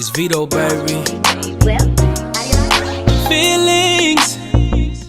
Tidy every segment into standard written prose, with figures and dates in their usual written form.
It's Vito, baby. Feelings,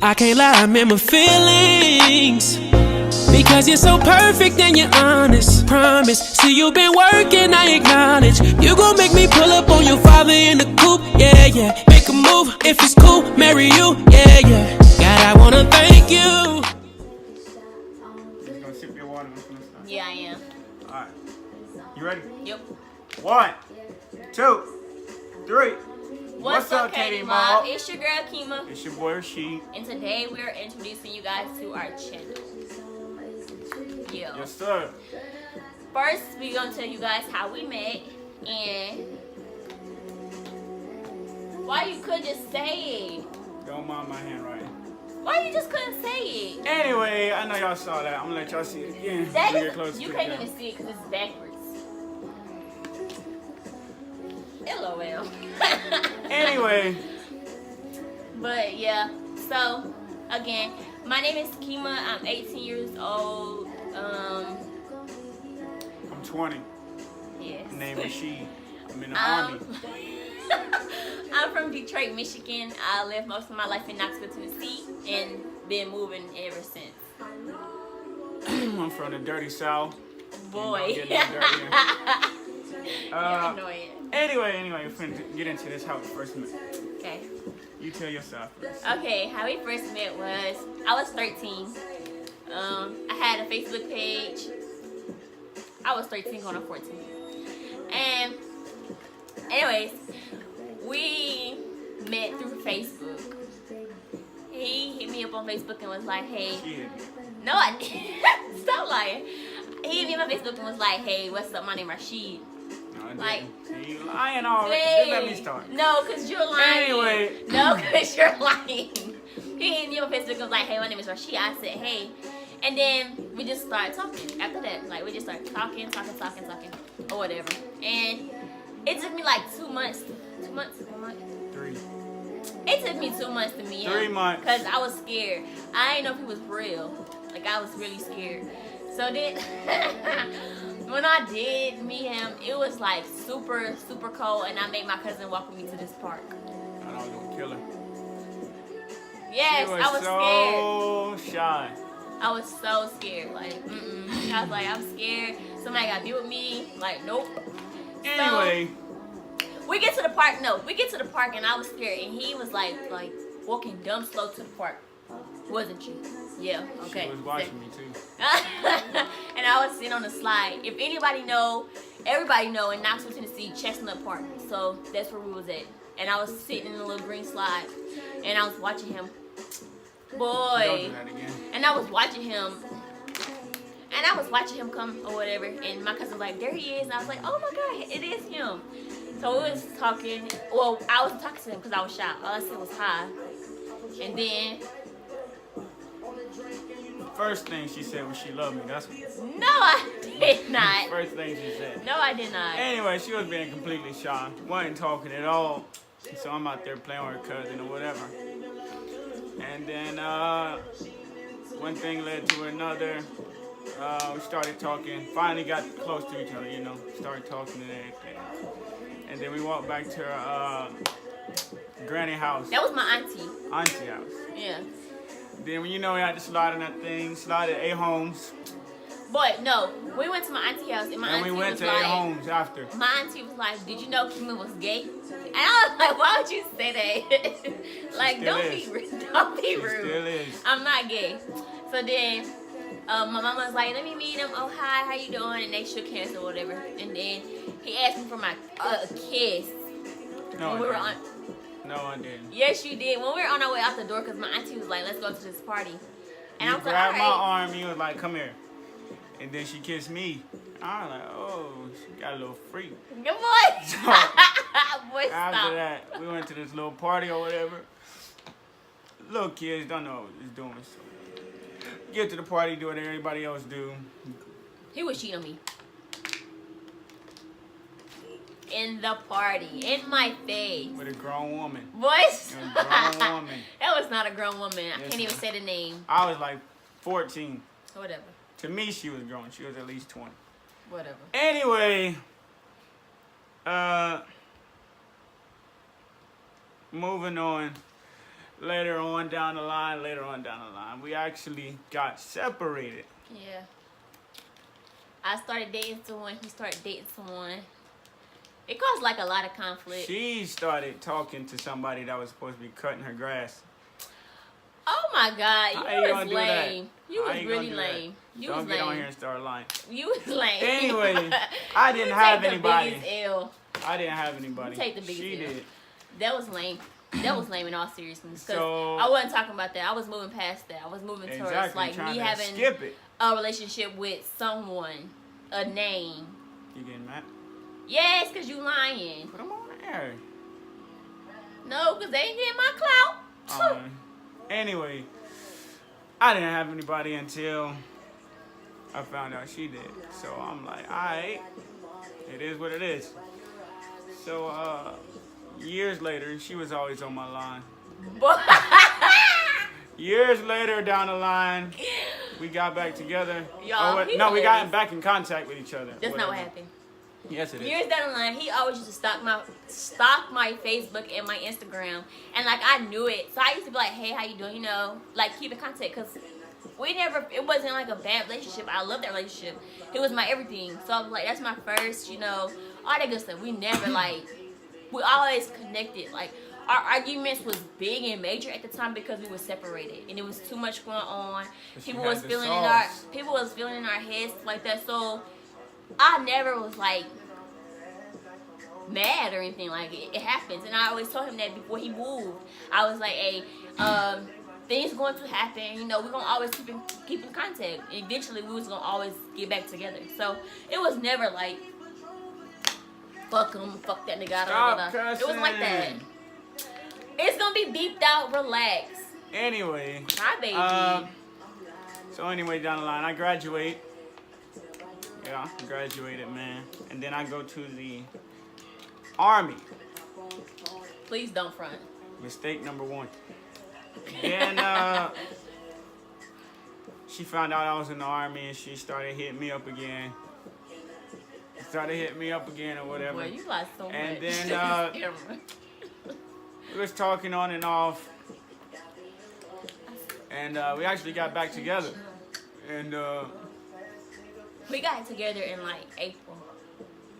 I can't lie, I remember feelings. Because you're so perfect and you're honest. Promise, see you been working, I acknowledge. You gon' make me pull up on your father in the coupe, yeah, yeah. Make a move, if it's cool, marry you, yeah, yeah. God, I wanna thank you. You gonna sip your water? Yeah, I am. Alright. You ready? Yep. 1, 2, 3. What's up, Katie Mom? It's your girl, Kima. It's your boy, Rashid. And today we are introducing you guys to our channel. Yeah. Yes, sir. First, we're going to tell you guys how we met and why you could just say it. Don't mind my handwriting. Why you just couldn't say it? Anyway, I know y'all saw that. I'm gonna let y'all see it again. That Get is, closer you to can't the even camera. see it because it's backwards. LOL. Anyway. But yeah, so again, my name is Kima. I'm 18 years old. I'm 20. Yes. Name is Rashid. I'm in the army. I'm from Detroit, Michigan. I lived most of my life in Knoxville, Tennessee, and been moving ever since. I'm from the dirty South. Boy. You know, You're annoying. Anyway, we're finna get into this how we first met. Okay. You tell yourself first. Okay, how we first met was, I was 13. I had a Facebook page. I was 13 going on 14. And anyways, we met through Facebook. He hit me up on Facebook and was like, hey. Shit. No, I didn't. Stop lying. He hit me up on Facebook and was like, hey, what's up? My name is Rashid. No, I Like, didn't. You lying already. Just let me start. No, because you're lying. Anyway. No, because you're lying. He hit me up on Facebook and was like, hey, my name is Rashid. I said, hey. And then we just started talking after that. Like, we just started talking, or whatever. And it took me like 2 months. 2 months? 1 month? 3. It took me 2 months to meet him. 3 months. Because I was scared. I didn't know if he was real. Like, I was really scared. So then, when I did meet him, it was like super, super cold. And I made my cousin walk with me to this park. I was gonna kill her. Yes, She I was so shy. scared. I was so scared. Like, I was like, I'm scared. Somebody got to be with me. Like, nope. Anyway. So, we get to the park. No, we get to the park and I was scared. And he was like walking dumb slow to the park. Wasn't you? Yeah, okay. She was watching me too. And I was sitting on the slide. If anybody know, everybody know in Knoxville, Tennessee, Chestnut Park. So that's where we was at. And I was sitting in a little green slide. And I was watching him. Boy. Don't do that again. And I was watching him. And I was watching him come or whatever. And my cousin was like, there he is. And I was like, oh my God, it is him. So we was talking. Well, I was talking to him because I was shy. All I said was hi. And then First thing she said was she loved me. That's what. no, I did not. First thing she said. No, I did not. Anyway, she was being completely shy. Wasn't talking at all. So I'm out there playing with her cousin or whatever. And then one thing led to another. We started talking. Finally got close to each other, you know. Started talking and everything. And then we walked back to her granny house. That was my auntie. Auntie house. Yeah. Then when you know we had to slide in that thing, slide at A Homes. But no, we went to my auntie house and my And auntie we went was to like, A Homes after. my auntie was like, did you know Kima was gay? And I was like, why would you say that? Like, still don't is. be rude. Don't be She rude. still is. I'm not gay. So then my mama was like, let me meet him. Oh, hi, how you doing? And they shook hands or whatever. And then he asked me for my kiss. No, When we were on. No, I didn't. Yes, you did. When we were on our way out the door, because my auntie was like, let's go to this party. And I You was like, grabbed all my right. arm, you was like, come here. And then she kissed me. I was like, oh, she got a little freak. Good boy. Boy, After stop. that, we went to this little party or whatever. Little kids don't know what it's doing. So get to the party, do what everybody else do. He was cheating on me. In the party. In my face. With a grown woman. Boys. A grown woman. That was not a grown woman. I Yes, can't even ma'am. say the name. I was like 14. Whatever. To me, she was grown. She was at least 20. Whatever. Anyway, moving on. Later on down the line, we actually got separated. Yeah. I started dating someone. He started dating someone. It caused like a lot of conflict. She started talking to somebody that was supposed to be cutting her grass. Oh my God, you was lame. You was How you really gonna do lame. that? You Don't was get lame. on here and start lying. You was lame. Anyway, I didn't You have take the anybody. biggest L. I didn't have anybody. You take the biggest She L. did. That was lame. That was lame in all seriousness. Because So- I wasn't talking about that. I was moving past that. I was moving towards Exactly. like Trying me to having skip it. a relationship with someone, a name. You getting mad? Yes, because you lying. Put them on air. No, because they ain't getting my clout. Anyway, I didn't have anybody until I found out she did. So I'm like, alright, it is what it is. So years later, she was always on my line. Years later down the line, we got back together. Y'all, he no, we hilarious. got back in contact with each other. That's not what Whatever. happened. Yes, it is. Years down the line, he always used to stalk my Facebook and my Instagram, and like I knew it, so I used to be like, "Hey, how you doing?" You know, like keep in contact, cause it wasn't like a bad relationship. I love that relationship. It was my everything. So I was like, that's my first, you know, all that good stuff. We never like, we always connected. Like our arguments was big and major at the time because we were separated, and it was too much going on. But People you had was the feeling sauce. people was feeling in our heads like that. So I never was like mad or anything. Like it happens, and I always told him that before he moved. I was like, hey, things going to happen. You know, we're gonna always keep in contact. Eventually, we was gonna always get back together. So it was never like fuck him, fuck that nigga. Stop It wasn't like that. cussing. It's gonna be beeped out. Relax. Anyway. Hi, baby. So anyway, down the line, I graduate. Yeah, I graduated, man. And then I go to the Army. Please don't front. Mistake number one. Then she found out I was in the Army and she started hitting me up again. Or whatever. Boy, you lie so And much. then, we was talking on and off. And we actually got back together. And we got together in like April.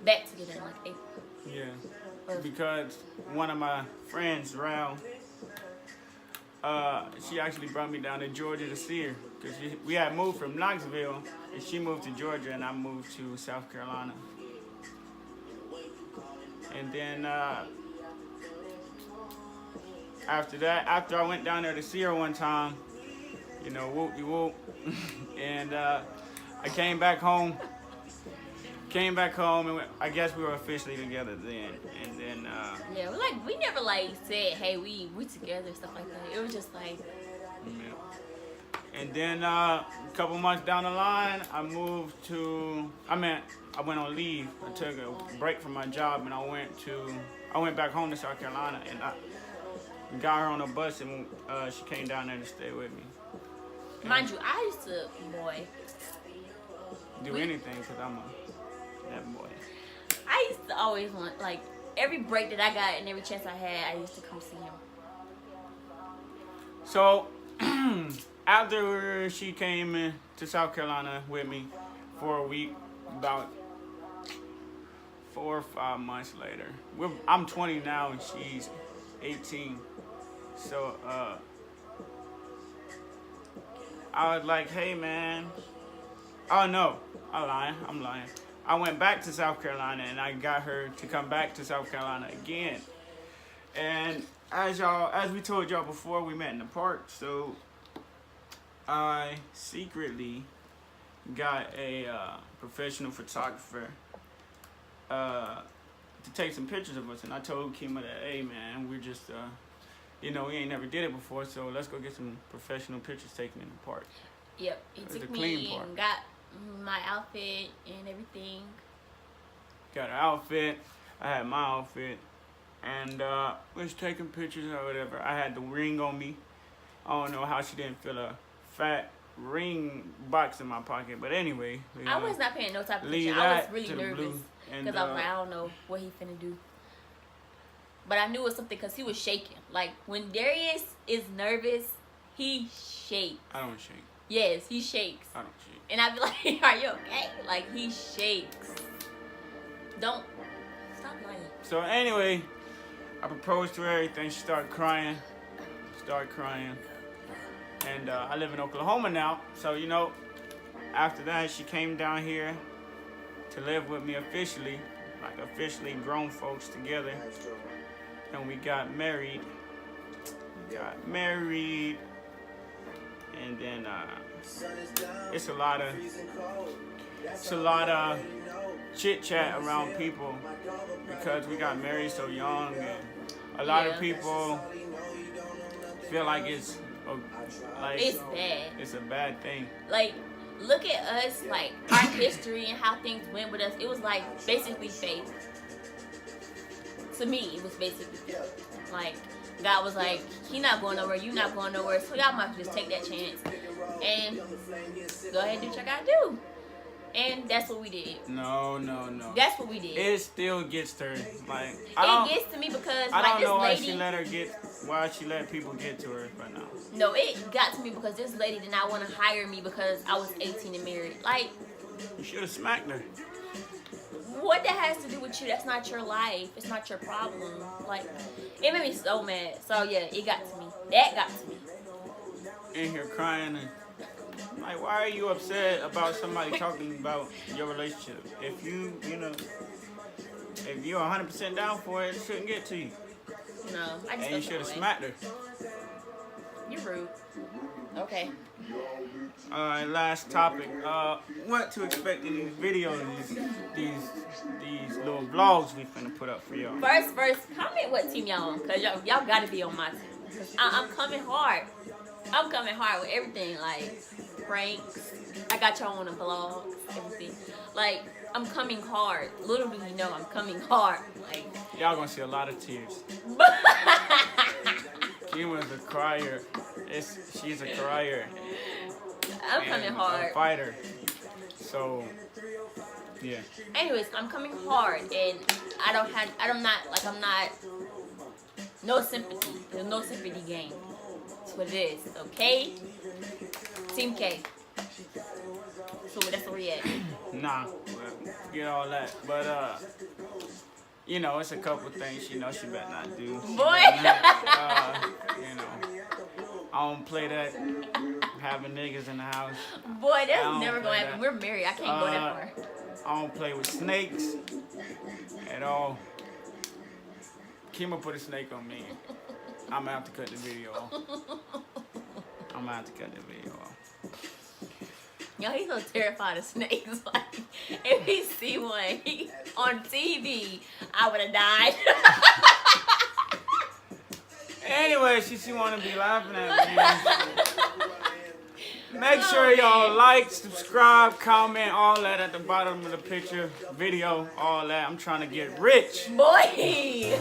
Back together in like April. yeah. Because one of my friends, Rao, she actually brought me down to Georgia to see her. Because we had moved from Knoxville, and she moved to Georgia, and I moved to South Carolina. And then after I went down there to see her one time, you know, whoop-de-whoop, and I came back home, and I guess we were officially together then. And then Yeah, we never like said, hey, we together, stuff like that. It was just like, yeah. And then a couple months down the line, I went on leave. I took a break from my job, and I went back home to South Carolina, and I got her on a bus, and she came down there to stay with me. mind you, I used to, Do anything because I'm that boy. I used to always want, like, every break that I got and every chance I had, I used to come see him. So after she came to South Carolina with me for a week, about 4 or 5 months later, I'm 20 now and she's 18. So I was like, hey man, oh no, I'm lying. I went back to South Carolina and I got her to come back to South Carolina again. And as we told y'all before, we met in the park. So I secretly got a professional photographer to take some pictures of us. And I told Kima that, hey man, we're just, we ain't never did it before, so let's go get some professional pictures taken in the park. Yep, he was a took clean me part. and got my outfit and everything. Got her outfit, I had my outfit, and was taking pictures or whatever. I had the ring on me. I don't know how she didn't feel a fat ring box in my pocket, but anyway. I was not paying no type of leave attention. I was that really to the nervous blue, and, because I was like, I don't know what he finna do. but I knew it was something because he was shaking. Like, when Darius is nervous, he shakes. I don't shake. Yes, he shakes. I don't shake. And I'd be like, are you okay? Like, he shakes. Don't. Stop lying. So anyway, I proposed to her, everything. She started crying. And I live in Oklahoma now. So, you know, after that, she came down here to live with me officially. Like, officially grown folks together. And we got married. And then it's a lot of chit chat around people because we got married so young, and a lot of people feel like it's bad. It's a bad thing. Like, look at us, like our history and how things went with us. It was like basically fate. To me, it was basically fate. Like, God was like, he not going nowhere, you not going nowhere, so y'all might just take that chance and go ahead and do what y'all gotta do. And that's what we did. No. That's what we did. It still gets to her. Like, it gets to me because I don't know why she let people get to her right now. No, it got to me because this lady did not want to hire me because I was 18 and married. Like, you should have smacked her. What that has to do with you? That's not your life. It's not your problem. Like, it made me so mad. So yeah, it got to me. That got to me. In here crying and like, why are you upset about somebody talking about your relationship? If if you're 100% down for it, it shouldn't get to you. No, I just. And you should have smacked her. You're rude. Okay. Alright, last topic. What to expect in these videos, these little vlogs we finna put up for y'all. First, comment what team y'all on, cause y'all gotta be on my team. Cause I'm coming hard. I'm coming hard with everything, like pranks. I got y'all on the vlogs, everything. Like, I'm coming hard. Little do you know, I'm coming hard. Like, y'all gonna see a lot of tears. Kima's a crier. She's a crier. I'm coming hard. A fighter. So, yeah. Anyways, I'm coming hard, and I'm not. No sympathy. There's no sympathy game. That's what it is. Okay. Team K. So that's where we at. Nah, forget all that. But you know, it's a couple things she knows she better not do. Boy. You know, I don't play that. Having niggas in the house. Boy, that's never gonna happen. We're married. I can't go that far. I don't play with snakes at all. Kima put a snake on me. I'm gonna have to cut the video off. Yo, he's so terrified of snakes. Like, if he see one on TV, I would have died. Anyway, she wanna be laughing at me. Make sure y'all like, subscribe, comment, all that at the bottom of the picture, video, all that. I'm trying to get rich. Boy!